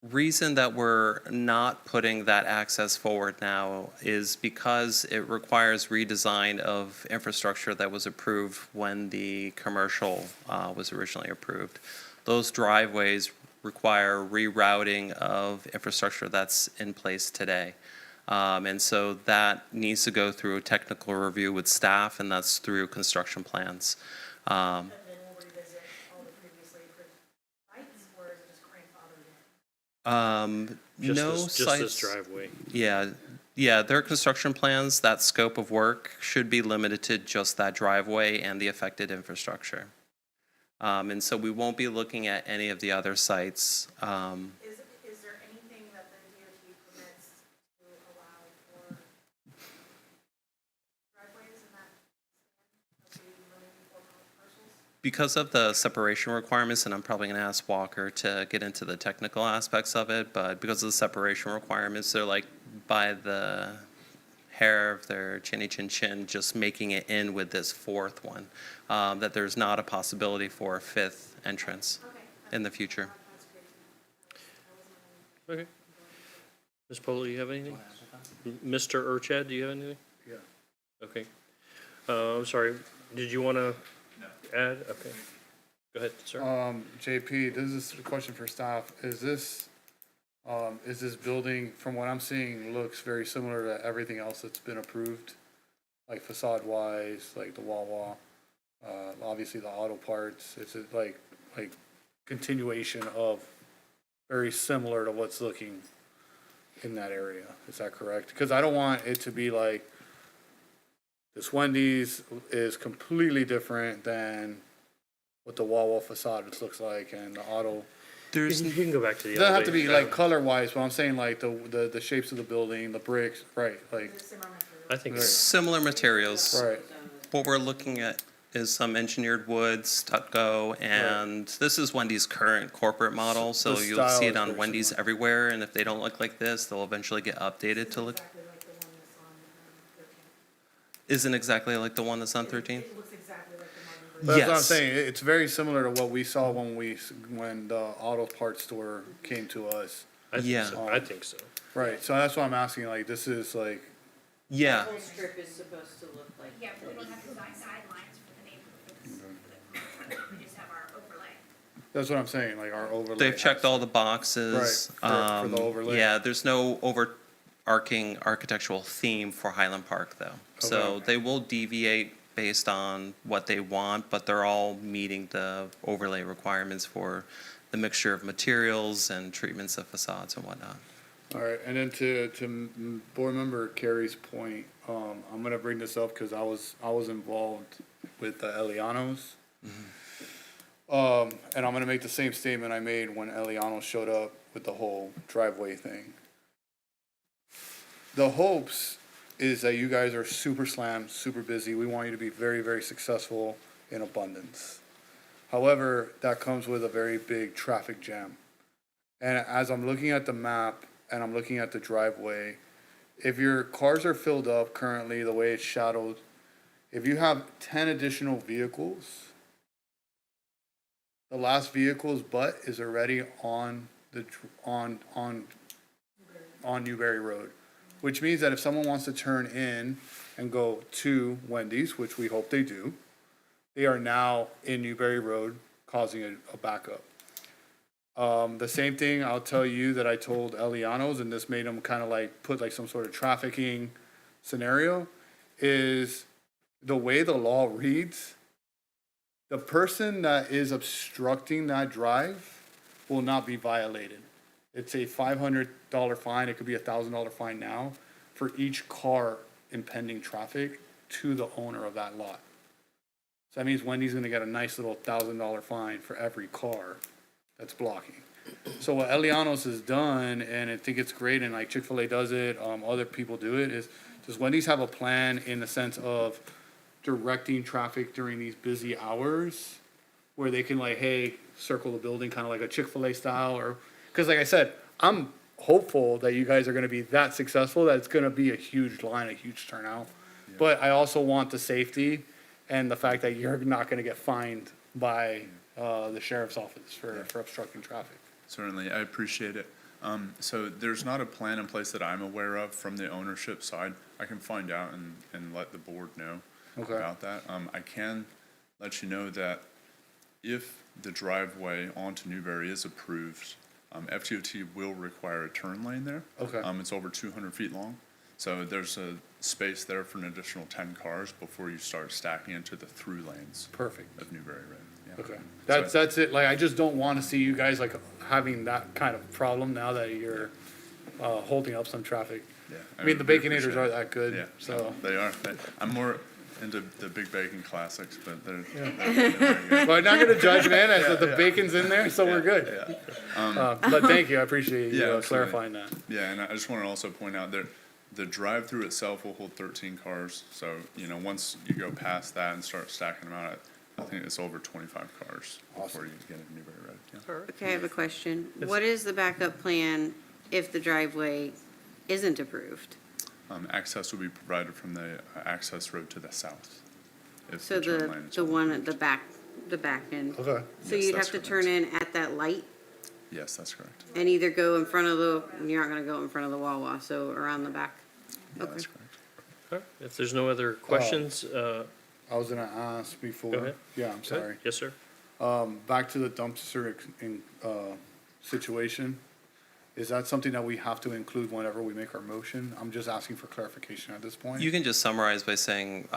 reason that we're not putting that access forward now is because it requires redesign of infrastructure that was approved when the commercial was originally approved. Those driveways require rerouting of infrastructure that's in place today. And so that needs to go through a technical review with staff, and that's through construction plans. And then we'll revisit all the previously approved sites, or is it just grandfathered in? No Just this sites. driveway. Yeah, their construction plans, that scope of work should be limited to just that driveway and the affected infrastructure. And so we won't be looking at any of the other sites. Is there anything that the DOT permits to allow for driveways in that of the remaining 4 parcels? Because of the separation requirements, and I'm probably going to ask Walker to get into the technical aspects of it, but because of the separation requirements, they're like by the hair of their chinny chin chin, just making it in with this fourth one, that there's not a possibility for a 5th entrance in the future. Okay. Ms. Polo, you have anything? Mr. Urchad, do you have anything? Yeah. Okay. I'm sorry, did you want to add? Okay. Go ahead, sir. JP, this is a question for staff. Is this building, from what I'm seeing, looks very similar to everything else that's been approved? Like facade wise, like the Wawa, obviously the auto parts, it's like continuation of very similar to what's looking in that area. Is that correct? Because I don't want it to be like this Wendy's is completely different than what the Wawa facade looks like and the auto. You can go back to the It doesn't have to be elevator. like color wise, but I'm saying like the shapes of the building, the bricks, right, like, I think Right. Similar materials. right. What we're looking at is some engineered wood, stucco, and this is Wendy's current corporate model, so The you'll style see is it on very Wendy's similar. everywhere, and if they don't look like this, they'll eventually get updated to look. Exactly like the one that's on 13. Isn't exactly like the one that's on 13? It looks exactly like the modern version. But that's what I'm Yes. saying, it's very similar to what we saw when the auto parts store came to us. I think Yeah. so. I think so. Right, so that's why I'm asking, like, this is like, Yeah, Whole strip is supposed to look like. Yeah, we don't have design guidelines for the neighborhood, we just have our overlay. that's what I'm saying, like our overlay. they've checked all the boxes. Right, for the overlay. Yeah, there's no overarching architectural theme for Highland Park, though. So Okay. they will deviate based on what they want, but they're all meeting the overlay requirements for the mixture of materials and treatments of facades and whatnot. All right, and then to board member Carey's point, I'm gonna bring this up because I was involved with the Elianos. And I'm gonna make the same statement I made when Eliano showed up with the whole driveway thing. The hopes is that you guys are super slammed, super busy. We want you to be very, very successful in abundance. However, that comes with a very big traffic jam. And as I'm looking at the map and I'm looking at the driveway, if your cars are filled up currently the way it's shadowed, if you have 10 additional vehicles, the last vehicle's butt is already on Newberry Road, which means that if someone wants to turn in and go to Wendy's, which we hope they do, they are now in Newberry Road causing a backup. The same thing I'll tell you that I told Elianos, and this made them kind of like put like some sort of trafficking scenario, is the way the law reads, the person that is obstructing that drive will not be violated. It's a $500 fine, it could be a $1,000 fine now, for each car impending traffic to the owner of that lot. So that means Wendy's gonna get a nice little $1,000 fine for every car that's blocking. So what Elianos has done, and I think it's great, and like Chick-fil-A does it, other people do it, is does Wendy's have a plan in the sense of directing traffic during these busy hours where they can like, hey, circle the building, kind of like a Chick-fil-A style, or, because like I said, I'm hopeful that you guys are gonna be that successful, that it's gonna be a huge line, a huge turnout. But I also want the safety and the fact that you're not gonna get fined by the sheriff's office for obstructing traffic. Certainly, I appreciate it. So there's not a plan in place that I'm aware of from the ownership side. I can find out and let the board know Okay. about that. I can let you know that if the driveway onto Newberry is approved, FDOT will require a turn lane there. Okay. It's over 200 feet long. So there's a space there for an additional 10 cars before you start stacking into the through lanes Perfect. of Newberry Road. Yeah. Okay. So- That's it. Like, I just don't want to see you guys like having that kind of problem now that you're holding up some traffic. Yeah, I mean, the we Baconators appreciate are it. that good, Yeah, so. they are. I'm more into the Big Bacon classics, but they're very good. But not gonna judge, man, as the bacon's in there, so we're good. But thank you, I appreciate you Yeah, absolutely. clarifying that. Yeah, and I just want to also point out that the drive-through itself will hold 13 cars. So, once you go past that and start stacking them out, I think it's over 25 cars before you get into Newberry Road. Yeah. Okay, I have a question. What is the backup plan if the driveway isn't approved? Access will be provided from the access road to the south. If So turn lane is the on. one at the back end? Okay. So Yes, you'd that's have to turn in at that light Yes, that's correct. and either go in front of you're not gonna go in front of the Wawa, so around the back? Yeah, Okay. that's correct. All right, if there's no other questions, I was gonna ask before. Go ahead. Yeah, I'm sorry. yes, sir. Back to the dumpster situation. Is that something that we have to include whenever we make our motion? I'm just asking for clarification at this point. You can just summarize by saying,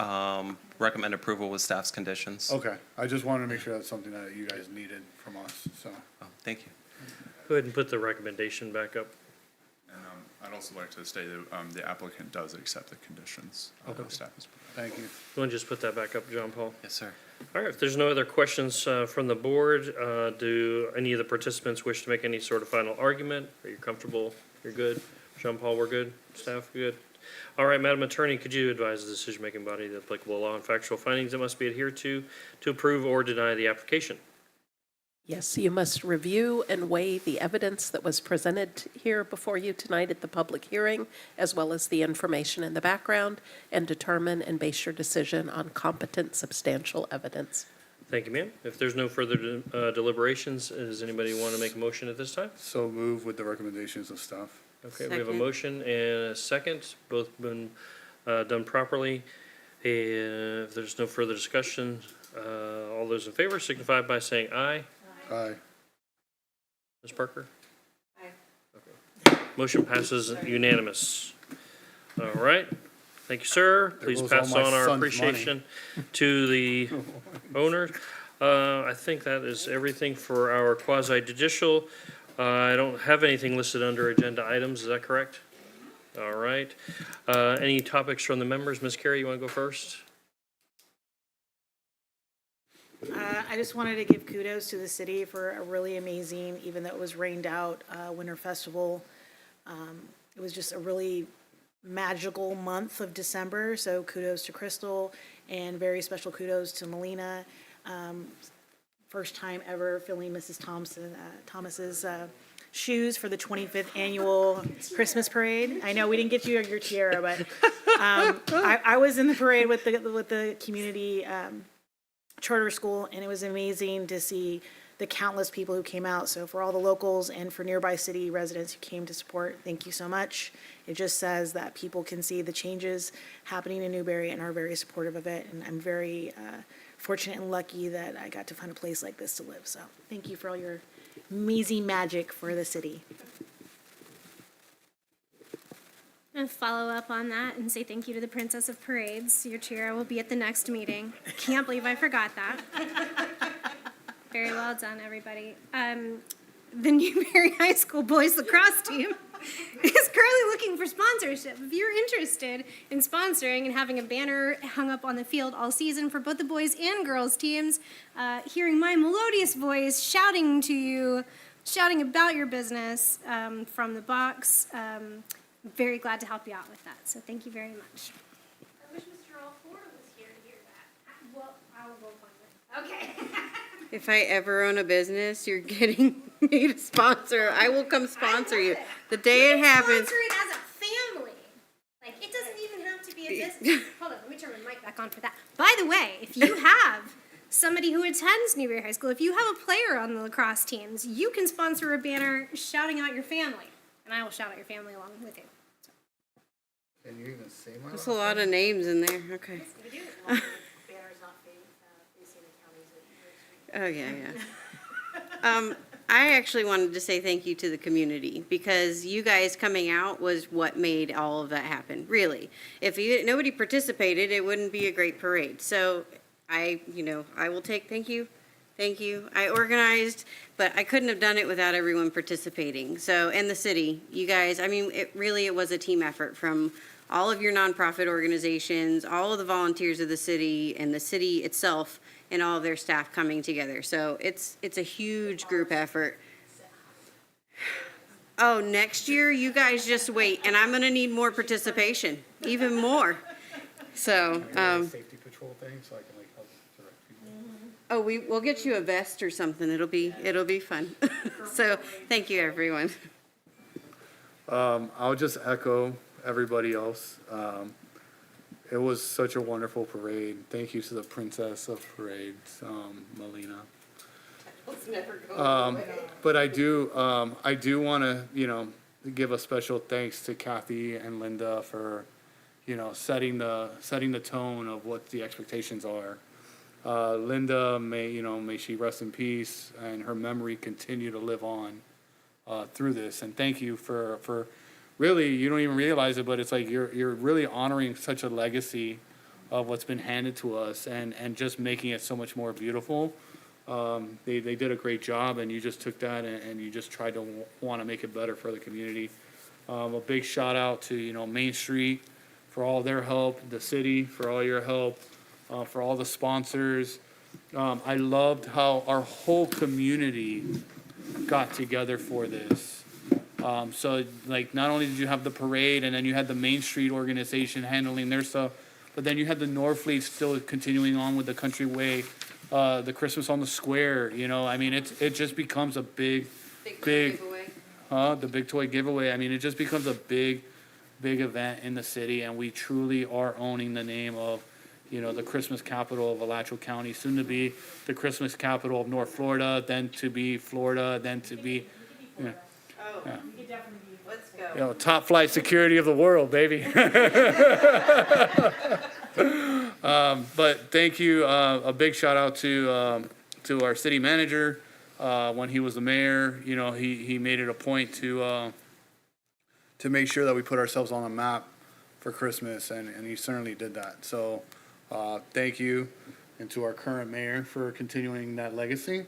recommend approval with staff's conditions. Okay, I just wanted to make sure that's something that you guys needed from us, so. Oh, thank you. Go ahead and put the recommendation back up. And I'd also like to state that the applicant does accept the conditions that the staff has provided. Thank you. You want to just put that back up, John Paul? Yes, sir. All right, if there's no other questions from the board, do any of the participants wish to make any sort of final argument? Are you comfortable? You're good? Jean Paul, we're good? Staff, good? All right, Madam Attorney, could you advise the decision-making body the applicable law and factual findings that must be adhered to approve or deny the application? Yes, you must review and weigh the evidence that was presented here before you tonight at the public hearing, as well as the information in the background, and determine and base your decision on competent, substantial evidence. Thank you, ma'am. If there's no further deliberations, does anybody want to make a motion at this time? So move with the recommendations of staff. Okay, we have a Second. motion and a second, both been done properly. If there's no further discussion, all those in favor signify by saying aye. Aye. Ms. Parker? Aye. Motion passes unanimous. All right, thank you, sir. Please goes all pass my on our son's appreciation to the owner. I think that is everything for our quasi judicial. I don't have anything listed under agenda items, is that correct? All right. Any topics from the members? Ms. Carey, you want to go first? I just wanted to give kudos to the city for a really amazing, even though it was rained out, Winter Festival. It was just a really magical month of December, so kudos to Crystal, and very special kudos to Melina. First time ever filling Mrs. Thomas's shoes for the 25th annual Christmas parade. I know we didn't get you your tiara, but I was in the parade with the community charter school, and it was amazing to see the countless people who came out. So for all the locals and for nearby city residents who came to support, thank you so much. It just says that people can see the changes happening in Newberry and are very supportive of it. And I'm very fortunate and lucky that I got to find a place like this to live. So thank you for all your amazing magic for the city. And follow up on that and say thank you to the Princess of Parades. Your tiara will be at the next meeting. Can't believe I forgot that. Very well done, everybody. The Newberry High School boys lacrosse team is currently looking for sponsorship. If you're interested in sponsoring and having a banner hung up on the field all season for both the boys and girls teams, hearing my melodious voice shouting to you, shouting about your business from the box, very glad to help you out with that. So thank you very much. I wish Mr. Alford was here to hear that. Well, I will go find it. Okay. If I ever own a business, you're getting me to sponsor. I will come sponsor you. The day it happens. Sponsor it as a family. Like, it doesn't even have to be a business. Hold on, let me turn my mic back on for that. By the way, if you have somebody who attends Newberry High School, if you have a player on the lacrosse teams, you can sponsor a banner shouting out your family, and I will shout out your family along with you. Can you even say my There's a lot of names in there, okay. Oh, yeah, yeah. I actually wanted to say thank you to the community, because you guys coming out was what made all of that happen, really. If nobody participated, it wouldn't be a great parade. So I will take thank you. I organized, but I couldn't have done it without everyone participating. So, and the city, you guys, I mean, it was a team effort from all of your nonprofit organizations, all of the volunteers of the city, and the city itself, and all of their staff coming together. So it's a huge group effort. Oh, next year, you guys just wait, and I'm gonna need more participation, even more. So, safety patrol thing, so I can like help direct people? oh, we'll get you a vest or something. It'll be fun. So, thank you, everyone. I'll just echo everybody else. It was such a wonderful parade. Thank you to the princess of parades, Melina. But I do want to, give a special thanks to Kathy and Linda for, setting the tone of what the expectations are. Linda, may she rest in peace, and her memory continue to live on through this. And thank you for really, you don't even realize it, but it's like you're really honoring such a legacy of what's been handed to us, and just making it so much more beautiful. They did a great job, and you just took that and you just tried to want to make it better for the community. A big shout out to, Main Street for all their help, the city for all your help, for all the sponsors. I loved how our whole community got together for this. So like, not only did you have the parade, and then you had the Main Street organization handling their stuff, but then you had the Norfleet still continuing on with the Country Way, the Christmas on the Square, I mean, it just becomes a big, Giveaway. the big toy giveaway. I mean, it just becomes a big event in the city, and we truly are owning the name of, the Christmas capital of Alachua County, soon to be the Christmas capital of North Florida, then to be Florida, then to be, Oh, yeah. let's go. Top flight security of the world, baby. But thank you. A big shout out to our city manager. When he was the mayor, he made it a point to make sure that we put ourselves on the map for Christmas, and he certainly did that. So thank you, and to our current mayor for continuing that legacy.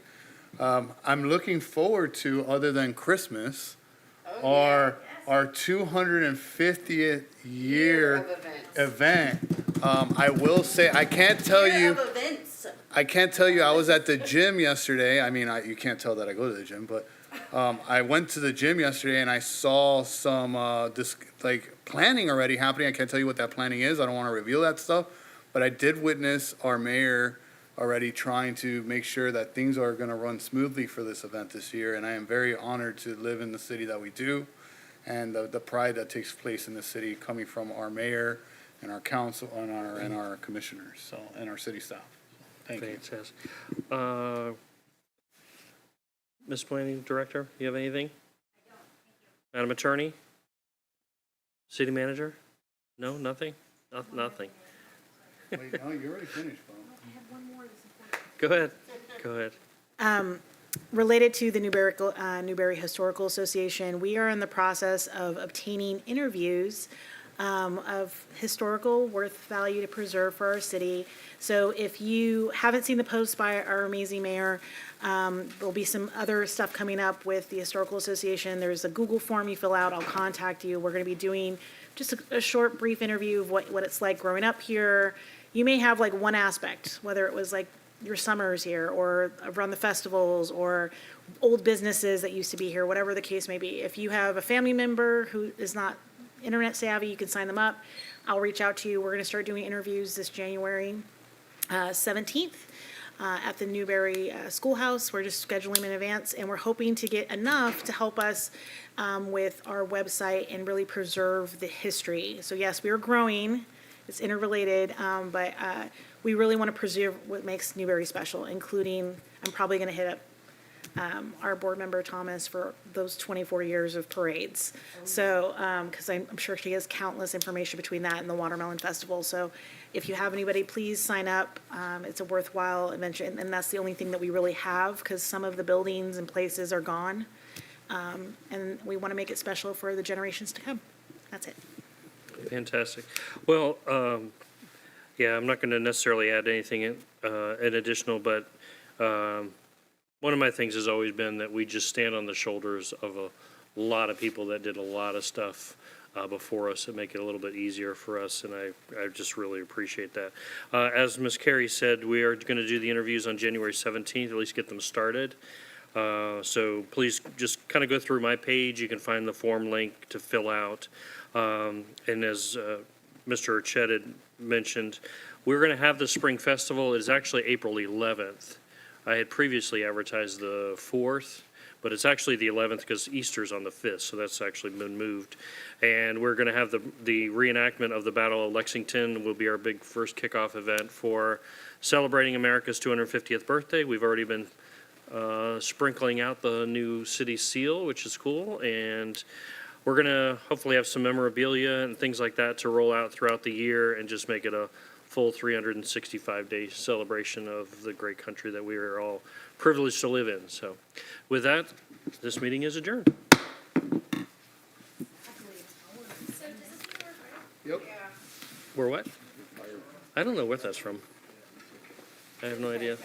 I'm looking forward to, other than Christmas, our 250th year event. I will say, I can't tell you, I was at the gym yesterday. I mean, you can't tell that I go to the gym, but I went to the gym yesterday and I saw some planning already happening. I can't tell you what that planning is. I don't want to reveal that stuff, but I did witness our mayor already trying to make sure that things are going to run smoothly for this event this year. And I am very honored to live in the city that we do, and the pride that takes place in the city coming from our mayor and our council and our commissioners, and our city staff. Thank you. Fantastic. Ms. Planning Director, you have anything? I don't. Madam Attorney? City Manager? No, nothing? Nothing. Wait, no, you already finished, bro. Go ahead. Related to the Newberry Historical Association, we are in the process of obtaining interviews of historical worth value to preserve for our city. So if you haven't seen the post by our amazing mayor, there'll be some other stuff coming up with the Historical Association. There's a Google form you fill out. I'll contact you. We're going to be doing just a short, brief interview of what it's like growing up here. You may have like one aspect, whether it was like your summers here, or around the festivals, or old businesses that used to be here, whatever the case may be. If you have a family member who is not internet savvy, you can sign them up. I'll reach out to you. We're going to start doing interviews this January 17th at the Newberry Schoolhouse. We're just scheduling them in advance, and we're hoping to get enough to help us with our website and really preserve the history. So yes, we are growing. It's interrelated, but we really want to preserve what makes Newberry special, including, I'm probably going to hit up our board member Thomas for those 24 years of parades. So, because I'm sure she has countless information between that and the Watermelon Festival. So if you have anybody, please sign up. It's a worthwhile event, and that's the only thing that we really have, because some of the buildings and places are gone. And we want to make it special for the generations to come. That's it. Fantastic. Well, yeah, I'm not going to necessarily add anything in additional, but one of my things has always been that we just stand on the shoulders of a lot of people that did a lot of stuff before us and make it a little bit easier for us, and I just really appreciate that. As Ms. Carey said, we are going to do the interviews on January 17th, at least get them started. So please just kind of go through my page. You can find the form link to fill out. And as Mr. Chet had mentioned, we're going to have the Spring Festival. It is actually April 11th. I had previously advertised the 4th, but it's actually the 11th because Easter's on the 5th, so that's actually been moved. And we're going to have the reenactment of the Battle of Lexington will be our big first kickoff event for celebrating America's 250th birthday. We've already been sprinkling out the new city seal, which is cool, and we're going to hopefully have some memorabilia and things like that to roll out throughout the year and just make it a full 365-day celebration of the great country that we are all privileged to live in. So with that, this meeting is adjourned. Yep. We're what? I don't know what that's from. I have no idea.